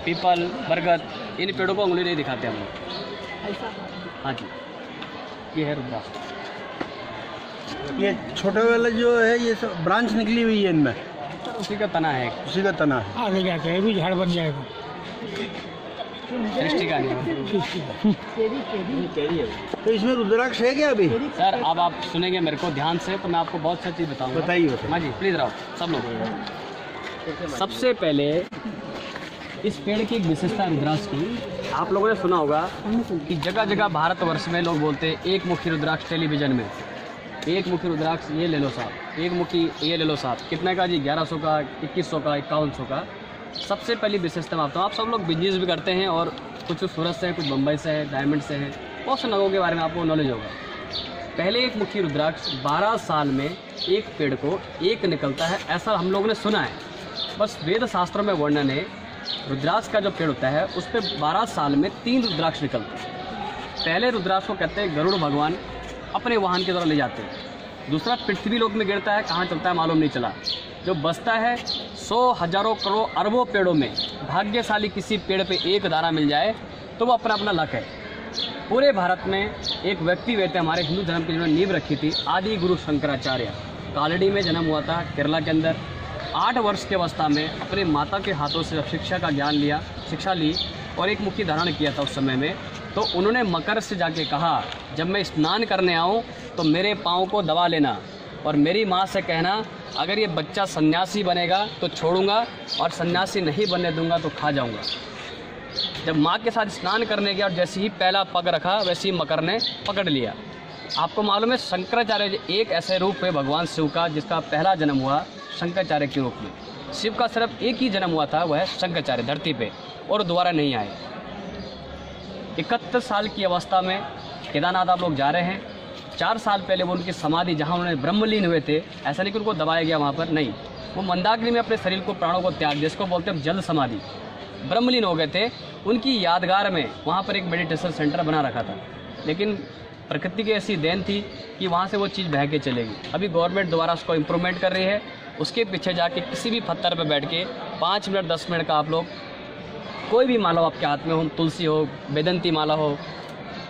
People, बरगद, इन पेड़ों को उंगली नहीं दिखाते हम लोग। हाँ जी, ये है रुद्राक्ष। ये छोटे वाला जो है ये सब ब्रांच निकली हुई है इनमें, उसी का तना है, उसी का तना है। आगे जाके ये भी झाड़ बन जाएगा। सृष्टि का नहीं तो इसमें रुद्राक्ष है क्या अभी? सर, अब आप सुनेंगे मेरे को ध्यान से तो मैं आपको बहुत सी चीज़ बताऊंगा। बताइए। हाँ जी, प्लीज़ रहो सब लोग। सबसे पहले इस पेड़ की एक विशेषता है रुद्राक्ष की। आप लोगों ने सुना होगा कि जगह जगह भारतवर्ष में लोग बोलते हैं एक मुखी रुद्राक्ष, टेलीविज़न में एक मुखी रुद्राक्ष ये ले लो साहब, एक मुखी ये ले लो साहब। कितने का जी? 1100 का, 2100 का, 5100 का। सबसे पहली विशेषता मैं बताऊँ, आप सब लोग बिजनेस भी करते हैं और कुछ सूरत से है, कुछ मुंबई से है, डायमंड से है, बहुत से नगों के बारे में आपको नॉलेज होगा। पहले एक मुखी रुद्राक्ष 12 साल में एक पेड़ को एक निकलता है, ऐसा हम लोगों ने सुना है। बस वेद शास्त्रों में वर्णन है, रुद्राक्ष का जो पेड़ होता है उस पर 12 साल में 3 रुद्राक्ष निकलते हैं। पहले रुद्राक्ष को कहते हैं गरुड़ भगवान अपने वाहन की तरह ले जाते हैं। दूसरा पृथ्वी लोक में गिरता है, कहाँ चलता है मालूम नहीं चला। जो बचता है 100 हजारों करोड़ अरबों पेड़ों में भाग्यशाली किसी पेड़ पे एक दाना मिल जाए तो वो अपना अपना लक है। पूरे भारत में एक व्यक्ति रहते हमारे हिंदू धर्म की जिन्होंने नींव रखी थी, आदि गुरु शंकराचार्य। कालड़ी में जन्म हुआ था, केरला के अंदर। 8 वर्ष की अवस्था में अपने माता के हाथों से शिक्षा का ज्ञान लिया, शिक्षा ली और एक मुखी धारण किया था उस समय में। तो उन्होंने मकर से जाके कहा, जब मैं स्नान करने आऊँ तो मेरे पाँव को दबा लेना और मेरी माँ से कहना अगर ये बच्चा सन्यासी बनेगा तो छोड़ूंगा और सन्यासी नहीं बनने दूंगा तो खा जाऊंगा। जब माँ के साथ स्नान करने गया और जैसे ही पहला पग रखा वैसे ही मकर ने पकड़ लिया। आपको मालूम है शंकराचार्य एक ऐसे रूप है भगवान शिव का जिसका पहला जन्म हुआ शंकराचार्य के रूप में। शिव का सिर्फ एक ही जन्म हुआ था, वह है शंकराचार्य धरती पे, और दोबारा नहीं आए। 31 साल की अवस्था में केदारनाथ आप लोग जा रहे हैं। 4 साल पहले वो उनकी समाधि जहाँ उन्होंने ब्रह्मलीन हुए थे, ऐसा नहीं कि उनको दबाया गया वहाँ पर, नहीं, वो मंदाकिनी में अपने शरीर को, प्राणों को त्याग, जिसको बोलते हैं जल समाधि, ब्रह्मलीन हो गए थे। उनकी यादगार में वहाँ पर एक मेडिटेशन सेंटर बना रखा था, लेकिन प्रकृति की ऐसी देन थी कि वहाँ से वो चीज़ बह के चलेगी। अभी गवर्नमेंट दोबारा उसको इम्प्रूवमेंट कर रही है। उसके पीछे जाके किसी भी पत्थर पर बैठ के 5 मिनट 10 मिनट का आप लोग कोई भी माला हो आपके हाथ में हो, तुलसी हो, बेदंती माला हो,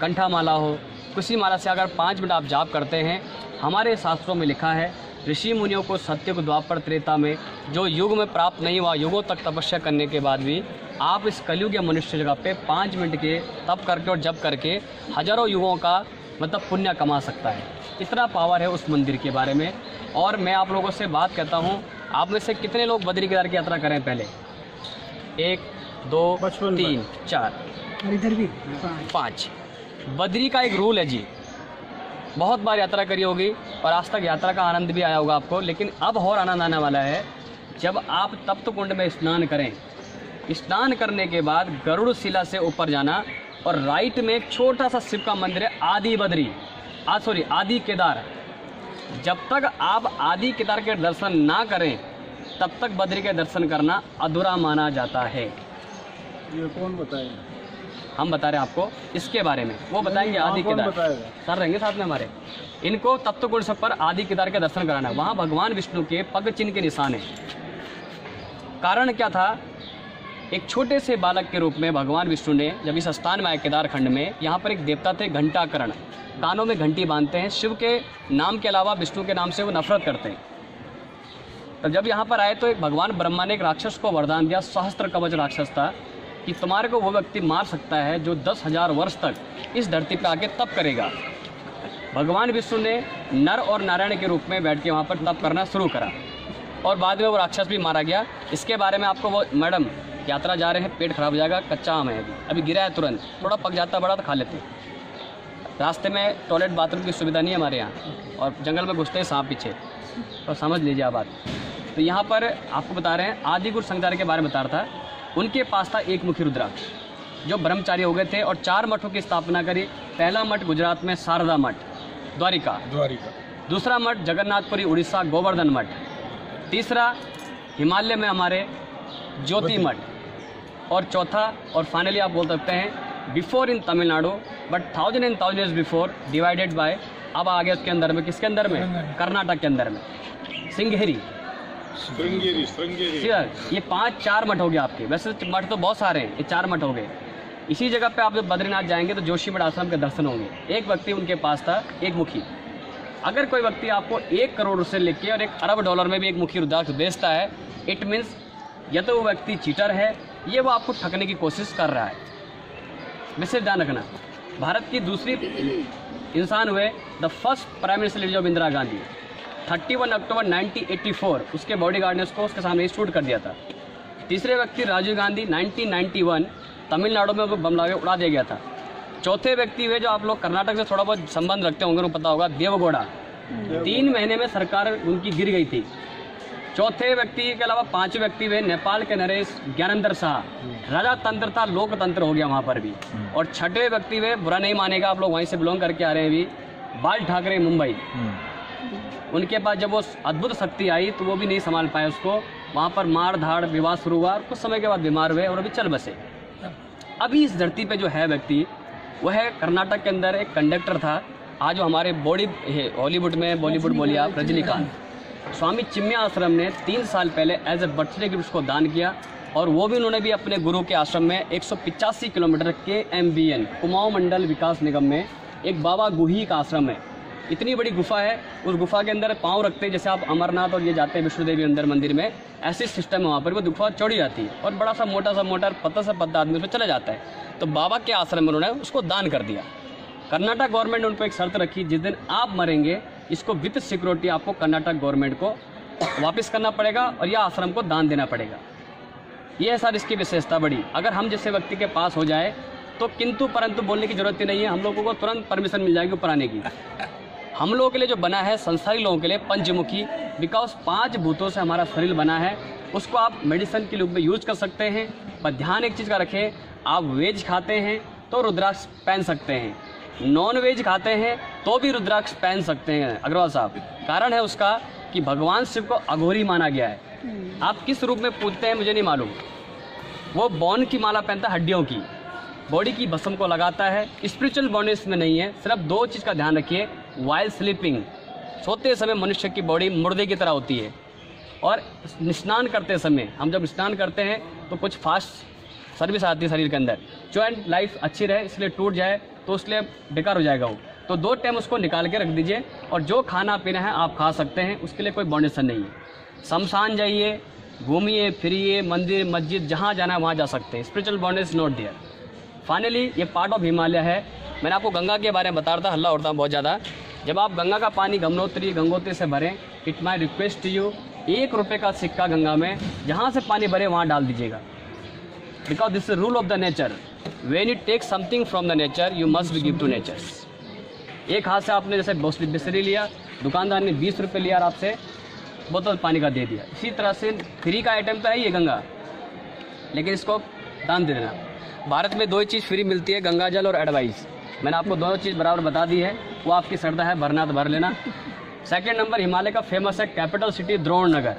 कंठा माला हो, किसी माला से अगर 5 मिनट आप जाप करते हैं, हमारे शास्त्रों में लिखा है ऋषि मुनियों को सत्युग द्वापर त्रेता में जो युग में प्राप्त नहीं हुआ, युगों तक तपस्या करने के बाद भी आप इस कलयुग या मनुष्य जगह पे 5 मिनट के तप करके और जप करके हजारों युगों का मतलब पुण्य कमा सकता है। इतना पावर है उस मंदिर के बारे में। और मैं आप लोगों से बात कहता हूँ, आप में से कितने लोग बद्री केदार की यात्रा करें? पहले 1 2 3 4 इधर भी 5। बद्री का एक रूल है जी, बहुत बार यात्रा करी होगी और आज तक यात्रा का आनंद भी आया होगा आपको, लेकिन अब और आनंद आने वाला है जब आप तप्त कुंड में स्नान करें। स्नान करने के बाद गरुड़ शिला से ऊपर जाना और राइट में एक छोटा सा शिव का मंदिर है, आदि केदार। जब तक आप आदि केदार के दर्शन ना करें तब तक बद्री के दर्शन करना अधूरा माना जाता है। ये कौन बताएगा? हम बता रहे हैं आपको इसके बारे में, वो बताएंगे आदि केदार सर रहेंगे साथ में हमारे। इनको तप्त कुंड पर आदि केदार के दर्शन कराना है। वहाँ भगवान विष्णु के पग चिन्ह के निशान है। कारण क्या था? एक छोटे से बालक के रूप में भगवान विष्णु ने जब इस स्थान में आए केदार खंड में, यहाँ पर एक देवता थे घंटाकर्ण, कानों में घंटी बांधते हैं। शिव के नाम के अलावा विष्णु के नाम से वो नफरत करते हैं। तब जब यहाँ पर आए तो एक भगवान ब्रह्मा ने एक राक्षस को वरदान दिया, सहस्त्र कवच राक्षस था, कि तुम्हारे को वो व्यक्ति मार सकता है जो 10,000 वर्ष तक इस धरती पर आके तप करेगा। भगवान विष्णु ने नर और नारायण के रूप में बैठ के वहाँ पर तप करना शुरू करा और बाद में वो राक्षस भी मारा गया। इसके बारे में आपको वो मैडम यात्रा जा रहे हैं, पेट खराब हो जाएगा, कच्चा आम है अभी गिरा है, तुरंत थोड़ा पक जाता बड़ा तो खा लेते। रास्ते में टॉयलेट बाथरूम की सुविधा नहीं है हमारे यहाँ और जंगल में घुसते हैं सांप पीछे, तो समझ लीजिए आप बात। तो यहाँ पर आपको बता रहे हैं आदि गुरु शंकराचार्य के बारे में बता रहा था। उनके पास था एक मुखी रुद्राक्ष जो ब्रह्मचारी हो गए थे और 4 मठों की स्थापना करी। पहला मठ गुजरात में शारदा मठ द्वारिका, दूसरा मठ जगन्नाथपुरी उड़ीसा गोवर्धन मठ, तीसरा हिमालय में हमारे ज्योति मठ, और चौथा और फाइनली आप बोल सकते हैं before in Tamil Nadu but 1000 and 1000 years before divided by, अब आ गया उसके अंदर में, किसके अंदर में? कर्नाटक के अंदर में सिंगहेरी। ये 5-4 मठ हो गए आपके। वैसे मठ तो बहुत सारे हैं, ये 4 मठ हो गए। इसी जगह पे आप जब बद्रीनाथ जाएंगे तो जोशी मठ आश्रम के दर्शन होंगे। एक व्यक्ति उनके पास था, एक मुखी। अगर कोई व्यक्ति आपको 1 करोड़ से लेके और 1 अरब डॉलर में भी एक मुखी रुद्राक्ष बेचता है, इट मीन्स या तो वो व्यक्ति चीटर है, ये वो आपको ठगने की कोशिश कर रहा है। वैसे ध्यान रखना, भारत की दूसरी इंसान हुए the first prime minister of Indira Gandhi. 31 अक्टूबर 1984 उसके बॉडीगार्ड ने उसको उसके सामने शूट कर दिया था। तीसरे व्यक्ति राजीव गांधी 1991 तमिलनाडु में वो बम लगा उड़ा दिया गया था। चौथे व्यक्ति हुए जो आप लोग कर्नाटक से थोड़ा बहुत संबंध रखते होंगे, उनको पता होगा, देवगौड़ा। 3 महीने में सरकार उनकी गिर गई थी। चौथे व्यक्ति के अलावा 5 व्यक्ति हुए नेपाल के नरेश ज्ञानेंद्र शाह। राजा तंत्र था, लोकतंत्र हो गया वहाँ पर भी। और छठे व्यक्ति हुए, बुरा नहीं मानेगा, आप लोग वहीं से बिलोंग करके आ रहे हैं भी, बाल ठाकरे मुंबई। उनके पास जब वो अद्भुत शक्ति आई तो वो भी नहीं संभाल पाए उसको, वहाँ पर मार धाड़ विवाद शुरू हुआ। कुछ समय के बाद बीमार हुए और अभी चल बसे। अभी इस धरती पे जो है व्यक्ति, वह है कर्नाटक के अंदर एक कंडक्टर था। आज जो हमारे हॉलीवुड में बॉलीवुड बोलिए आप, रजनीकांत। स्वामी चिन्मय आश्रम ने 3 साल पहले एज ए बर्थडे गिफ्ट को दान किया, और वो भी उन्होंने भी अपने गुरु के आश्रम में 185 किलोमीटर KMBN कुमाऊं मंडल विकास निगम में एक बाबा गुही का आश्रम है। इतनी बड़ी गुफा है, उस गुफा के अंदर पाँव रखते हैं जैसे आप अमरनाथ और ये जाते हैं विष्णु देवी अंदर मंदिर में, ऐसे सिस्टम है वहाँ पर। वो गुफा चौड़ी जाती है और बड़ा सा मोटा पत्ता सा पत्ता आदमी उसमें चला जाता है। तो बाबा के आश्रम में उन्होंने उसको दान कर दिया। कर्नाटक गवर्नमेंट ने उन पर एक शर्त रखी, जिस दिन आप मरेंगे इसको विद सिक्योरिटी आपको कर्नाटक गवर्नमेंट को वापस करना पड़ेगा और यह आश्रम को दान देना पड़ेगा। ये है सर इसकी विशेषता बड़ी। अगर हम जैसे व्यक्ति के पास हो जाए तो किंतु परंतु बोलने की जरूरत ही नहीं है, हम लोगों को तुरंत परमिशन मिल जाएगी ऊपर आने की। हम लोगों के लिए जो बना है, संसारी लोगों के लिए पंचमुखी, बिकॉज 5 भूतों से हमारा शरीर बना है। उसको आप मेडिसिन के रूप में यूज कर सकते हैं। पर ध्यान एक चीज़ का रखें, आप वेज खाते हैं तो रुद्राक्ष पहन सकते हैं, नॉन वेज खाते हैं तो भी रुद्राक्ष पहन सकते हैं अग्रवाल साहब। कारण है उसका कि भगवान शिव को अघोरी माना गया है। आप किस रूप में पूजते हैं मुझे नहीं मालूम। वो बॉन की माला पहनता है, हड्डियों की, बॉडी की भस्म को लगाता है। स्पिरिचुअल बॉडीज में नहीं है। सिर्फ 2 चीज़ का ध्यान रखिए, वाइल स्लीपिंग, सोते समय मनुष्य की बॉडी मुर्दे की तरह होती है, और स्नान करते समय, हम जब स्नान करते हैं तो कुछ फास्ट सर्विस आती है शरीर के अंदर, जॉइंट लाइफ अच्छी रहे इसलिए टूट जाए तो इसलिए बेकार हो जाएगा वो। तो 2 टाइम उसको निकाल के रख दीजिए, और जो खाना पीना है आप खा सकते हैं, उसके लिए कोई बाउंडेशन नहीं है। शमशान जाइए, घूमिए फिरिए, मंदिर मस्जिद जहाँ जाना है वहाँ जा सकते हैं। Spiritual foundation not there. Finally ये पार्ट ऑफ हिमालय है। मैंने आपको गंगा के बारे में बता रहा था, हल्ला उड़ता बहुत ज़्यादा। जब आप गंगा का पानी गंगोत्री से भरें, it my request to you, 1 रुपये का सिक्का गंगा में जहाँ से पानी भरे वहाँ डाल दीजिएगा। Because this is rule of the nature, when you take something from the nature you must be give to nature. एक हाथ से आपने जैसे बिस्लरी लिया, दुकानदार ने 20 रुपये लिया और आपसे बोतल पानी का दे दिया। इसी तरह से फ्री का आइटम तो है ये गंगा, लेकिन इसको दान दे देना। भारत में 2 ही चीज़ फ्री मिलती है, गंगा जल और एडवाइस। मैंने आपको दोनों चीज़ बराबर बता दी है, वो आपकी श्रद्धा है, भरना तो भर लेना। सेकंड नंबर, हिमालय का फेमस है कैपिटल सिटी द्रोणनगर।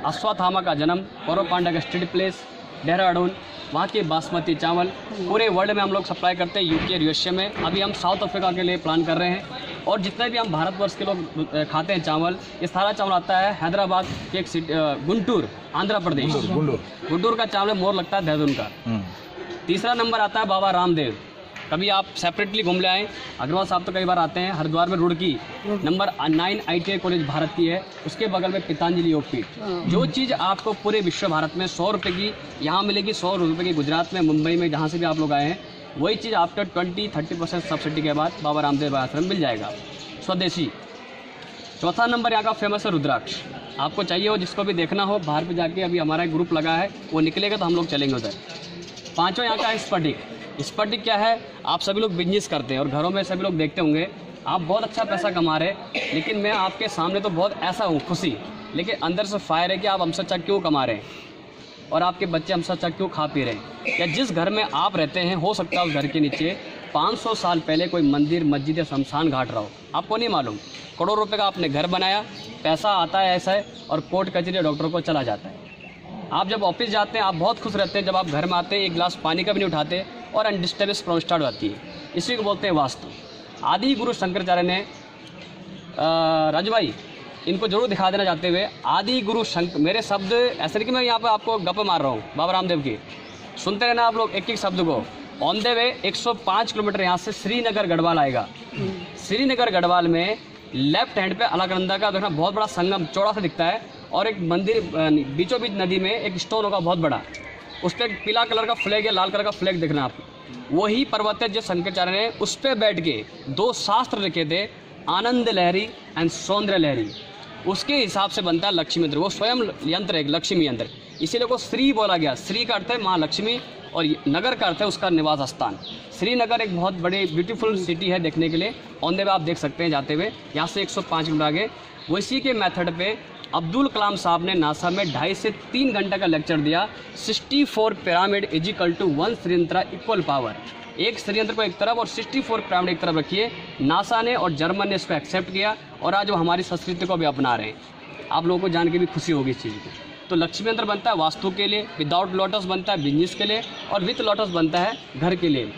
अश्वत्थामा का जन्म, कौरव पांड्या का स्टडी प्लेस देहरादून, वहाँ के बासमती चावल पूरे वर्ल्ड में हम लोग सप्लाई करते हैं, यूके और यूएसए में। अभी हम साउथ अफ्रीका के लिए प्लान कर रहे हैं। और जितने भी हम भारतवर्ष के लोग खाते हैं चावल, ये सारा चावल आता है हैदराबाद के एक सिटी गुंटूर, आंध्र प्रदेश। गुंटूर का चावल मोर लगता है देहरादून का। तीसरा नंबर आता है बाबा रामदेव। कभी आप सेपरेटली घूम ले आए, अग्रवाल साहब तो कई बार आते हैं। हरिद्वार में Roorkee number 9 ITI college Bharat की है, उसके बगल में पतंजलि योगपीठ। जो चीज़ आपको पूरे विश्व भारत में 100 रुपये की यहाँ मिलेगी, 100 रुपये की गुजरात में, मुंबई में, जहाँ से भी आप लोग आए हैं, वही चीज़ आफ्टर 20-30% सब्सिडी के बाद बाबा रामदेव आश्रम मिल जाएगा, स्वदेशी। चौथा नंबर यहाँ का फेमस है रुद्राक्ष। आपको चाहिए हो, जिसको भी देखना हो, बाहर पे जाके अभी हमारा एक ग्रुप लगा है, वो निकलेगा तो हम लोग चलेंगे उधर। पाँचों यहाँ का है स्फटिक। स्फटिक क्या है, आप सभी लोग बिजनेस करते हैं और घरों में सभी लोग देखते होंगे, आप बहुत अच्छा पैसा कमा रहे हैं, लेकिन मैं आपके सामने तो बहुत ऐसा हूँ खुशी, लेकिन अंदर से फायर है कि आप हमसे अच्छा क्यों कमा रहे हैं और आपके बच्चे हमसे अच्छा क्यों खा पी रहे हैं। या जिस घर में आप रहते हैं, हो सकता है उस घर के नीचे 500 साल पहले कोई मंदिर मस्जिद या शमशान घाट रहा हो, आपको नहीं मालूम। करोड़ों रुपए का आपने घर बनाया, पैसा आता है ऐसा है, और कोर्ट कचहरी डॉक्टर को चला जाता है। आप जब ऑफिस जाते हैं आप बहुत खुश रहते हैं, जब आप घर में आते हैं एक गिलास पानी का भी नहीं उठाते और अनडिस्टर्बेंस प्रॉब्लम स्टार्ट होती है। इसी को बोलते हैं वास्तु। आदि गुरु शंकराचार्य ने राजू भाई इनको जरूर दिखा देना चाहते हुए, आदि गुरु शंकर, मेरे शब्द ऐसे नहीं कि मैं यहाँ पे आपको गप मार रहा हूँ, बाबा रामदेव की सुनते रहना आप लोग एक एक शब्द को। ऑन द वे 105 किलोमीटर यहाँ से श्रीनगर गढ़वाल आएगा। श्रीनगर गढ़वाल में लेफ्ट हैंड पे अलकनंदा का देखना बहुत बड़ा संगम चौड़ा सा दिखता है, और एक मंदिर बीचों बीच नदी में एक स्टोन होगा बहुत बड़ा, उस पर पीला कलर का फ्लैग या लाल कलर का फ्लैग देखना आप। वही पर्वत है जो शंकराचार्य ने उस पर बैठ के 2 शास्त्र लिखे थे, आनंद लहरी एंड सौंदर्य लहरी। उसके हिसाब से बनता है लक्ष्मी यंत्र। वो स्वयं यंत्र है लक्ष्मी यंत्र, इसीलिए को श्री बोला गया। श्री का अर्थ है माँ लक्ष्मी और नगर का अर्थ है उसका निवास स्थान। श्रीनगर एक बहुत बड़ी ब्यूटीफुल सिटी है देखने के लिए। ऑन द वे आप देख सकते हैं जाते हुए, यहाँ से 105 किलोमीटर आगे। वैसी के मेथड पे अब्दुल कलाम साहब ने नासा में 2.5 से 3 घंटे का लेक्चर दिया। 64 pyramid is equal to 1 Shriyantra equal power. एक श्रीयंत्र को एक तरफ और 64 पिरामिड एक तरफ रखिए। नासा ने और जर्मन ने इसको एक्सेप्ट किया, और आज वो हमारी संस्कृति को भी अपना रहे हैं। आप लोगों को जान के भी खुशी होगी इस चीज़ की। तो लक्ष्मी यंत्र बनता है वास्तु के लिए, विदाउट लोटस बनता है बिजनेस के लिए, और विथ लोटस बनता है घर के लिए,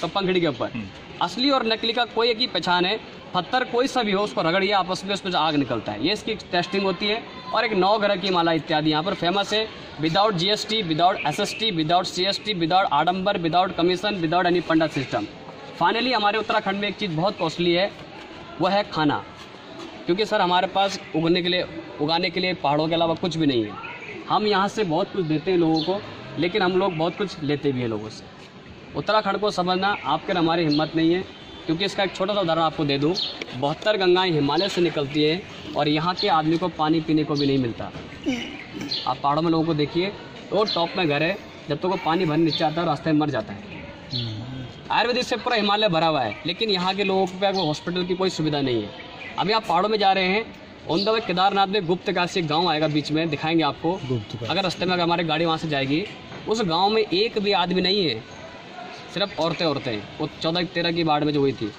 तो पंखड़ी के ऊपर। असली और नकली का कोई एक ही पहचान है, पत्थर कोई सा भी हो उसको रगड़िए आपस में, उसमें आग निकलता है। ये इसकी टेस्टिंग होती है। और एक 9 ग्रह की माला इत्यादि यहाँ पर फेमस है। Without GST, without SST, without CST, without आडम्बर, विदाउट कमीशन, विदाउट एनी पंडा सिस्टम। फाइनली हमारे उत्तराखंड में एक चीज़ बहुत कॉस्टली है, वह है खाना। क्योंकि सर हमारे पास उगाने के लिए पहाड़ों के अलावा कुछ भी नहीं है। हम यहाँ से बहुत कुछ देते हैं लोगों को, लेकिन हम लोग बहुत कुछ लेते भी हैं लोगों से। उत्तराखंड को समझना आपके और हमारी हिम्मत नहीं है। क्योंकि इसका एक छोटा सा उदाहरण आपको दे दूं, 72 गंगाएं हिमालय से निकलती है, और यहाँ के आदमी को पानी पीने को भी नहीं मिलता। आप पहाड़ों में लोगों को देखिए, तो टॉप में घर है, जब तक वो पानी भरने नीचे आता है रास्ते में मर जाता है। आयुर्वेदिक से पूरा हिमालय भरा हुआ है, लेकिन यहाँ के लोगों के पास हॉस्पिटल की कोई सुविधा नहीं है। अभी आप पहाड़ों में जा रहे हैं, ऑन द वे केदारनाथ में गुप्त काशी एक गाँव आएगा बीच में, दिखाएंगे आपको। अगर रास्ते में अगर हमारी गाड़ी वहाँ से जाएगी, उस गाँव में एक भी आदमी नहीं है, सिर्फ औरतें। वो 14-13 की बाढ़ में जो हुई थी।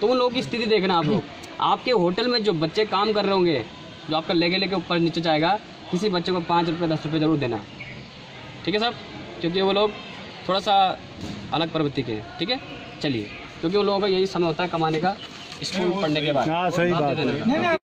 तो उन लोगों की स्थिति देखना आप लोग। आपके होटल में जो बच्चे काम कर रहे होंगे, जो आपका लेके ऊपर नीचे जाएगा, किसी बच्चे को 5 रुपये 10 रुपये ज़रूर देना, ठीक है साहब। क्योंकि वो लोग थोड़ा सा अलग प्रवृत्ति के हैं, ठीक है। चलिए, क्योंकि उन लोगों का यही समय होता है कमाने का, स्कूल पढ़ने के बाद। सही बात है।